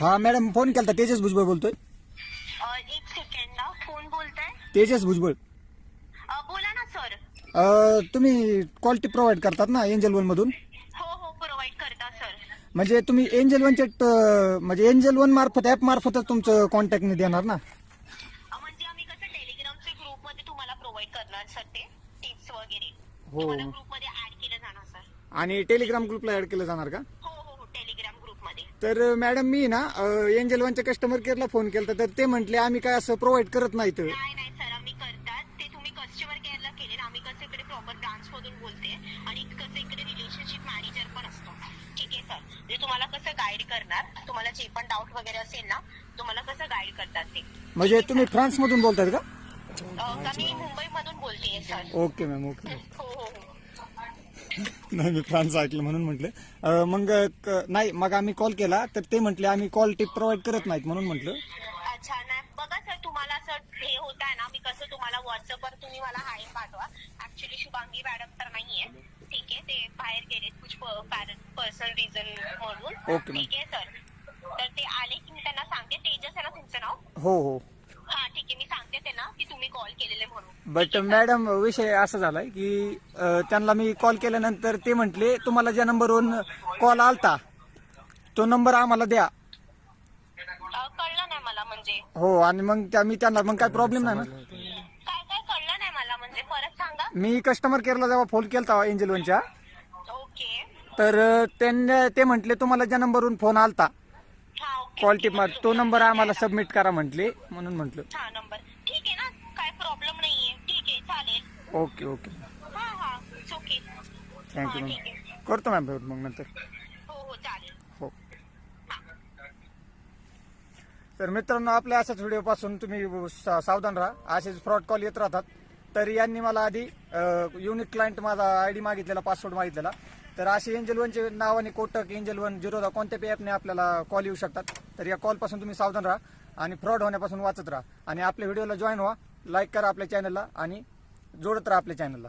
हा madam phone केलता, तेजस भुजबळ बोलतोय. एक सेकंड ना, फोन बोलताय? तेजस भुजबळ. बोला ना सर. तुम्ही कॉल टिप प्रोव्हाइड करतात ना एंजल वन मधून? हो प्रोव्हाइड करता सर. म्हणजे तुम्ही एंजल वनचे म्हणजे एंजल वन मार्फत ऍप मार्फतच तुमचं कॉन्टॅक्ट नाही देणार ना? म्हणजे आम्ही कसं टेलिग्रामच्या ग्रुप मध्ये तुम्हाला प्रोव्हाइड करणार सर ते टिप्स वगैरे. हो. तुम्हाला ग्रुप मध्ये ऍड केलं जाणार सर. आणि टेलिग्राम ग्रुपला ऍड केलं जाणार का? हो टेलिग्राम ग्रुप मध्ये. तर मॅडम मी ना एंजल वनच्या कस्टमर केअरला फोन केला, तर ते म्हटले आम्ही काय असं प्रोव्हाइड करत नाहीत. नाही सर, आम्ही करतात ते. तुम्ही कस्टमर केअरला केले ना, आम्ही कसं इकडे प्रॉपर ब्रांच मधून बोलते आणि कसं इकडे रिलेशनशिप मॅनेजर पण असतो. ठीक आहे सर, म्हणजे तुम्हाला कसं गाईड करणार, तुम्हाला जे पण डाऊट वगैरे असेल ना, तुम्हाला कसं गाईड करतात ते. म्हणजे तुम्ही फ्रान्स मधून बोलताय का? मी मुंबई मधून बोलतेय सर. Okay ma'am, okay. हो. नाही, मी फ्रान्स ऐकलं म्हणून म्हटलं. मग नाही, मग आम्ही कॉल केला तर ते म्हटले आम्ही कॉल टिप प्रोव्हाइड करत नाहीत म्हणून म्हटलं. अच्छा, नाही बघा सर, तुम्हाला असं हे होत आहे ना, मी कसं तुम्हाला व्हॉट्सअपवर तुम्ही मला हाय पाठवा. ऍक्च्युली शुभांगी मॅडम तर नाहीये, ठीक आहे, ते बाहेर गेलेत कुछ पर्सनल रिझन म्हणून. Okay ma'am. ठीक आहे सर, तर ते आले की मी त्यांना सांगते. तेजस आहे ना तुमचं नाव? हो. हा ठीक आहे, मी सांगते त्यांना की तुम्ही कॉल केलेले म्हणून. बट मॅडम विषय असा झालाय की त्यांना मी कॉल केल्यानंतर ते म्हटले तुम्हाला ज्या नंबरवरून कॉल आलता तो नंबर आम्हाला द्या. कळलं नाही मला म्हणजे. हो, आणि मग मी त्यांना मग काय प्रॉब्लेम नाही ना? काय कळलं नाही मला म्हणजे, परत सांगा. मी कस्टमर केअरला जेव्हा फोन केलता एंजल वनच्या, ओके. तर ते म्हटले तुम्हाला ज्या नंबरवरून फोन आलता हा ओके. कॉल टिप मार तो नंबर आम्हाला सबमिट करा म्हटले, म्हणून म्हटलं. हा नंबर ठीक आहे ना, काय प्रॉब्लेम नाहीये. ठीक आहे, चालेल. ओके. हा इट्स ओके. थँक्यू ठीक मॅम. आहे. करतो मॅम मग नंतर. हो चालेल. हो. तर मित्रांनो, आपल्या अशाच व्हिडिओपासून तुम्ही सावधान राहा. असेच फ्रॉड कॉल येत राहतात. तर यांनी मला आधी युनिक क्लायंट माझा आयडी मागितलेला, पासवर्ड मागितलेला. तर असे एंजल वनचे नावाने कोटक, एंजल वन, जिरोदा कोणत्याही ॲपने आपल्याला कॉल येऊ शकतात. तर या कॉलपासून तुम्ही सावधान राहा आणि फ्रॉड होण्यापासून वाचत राहा. आणि आपल्या व्हिडिओला जॉईन व्हा, लाईक करा आपल्या चॅनलला आणि जोडत राहा आपल्या चॅनलला.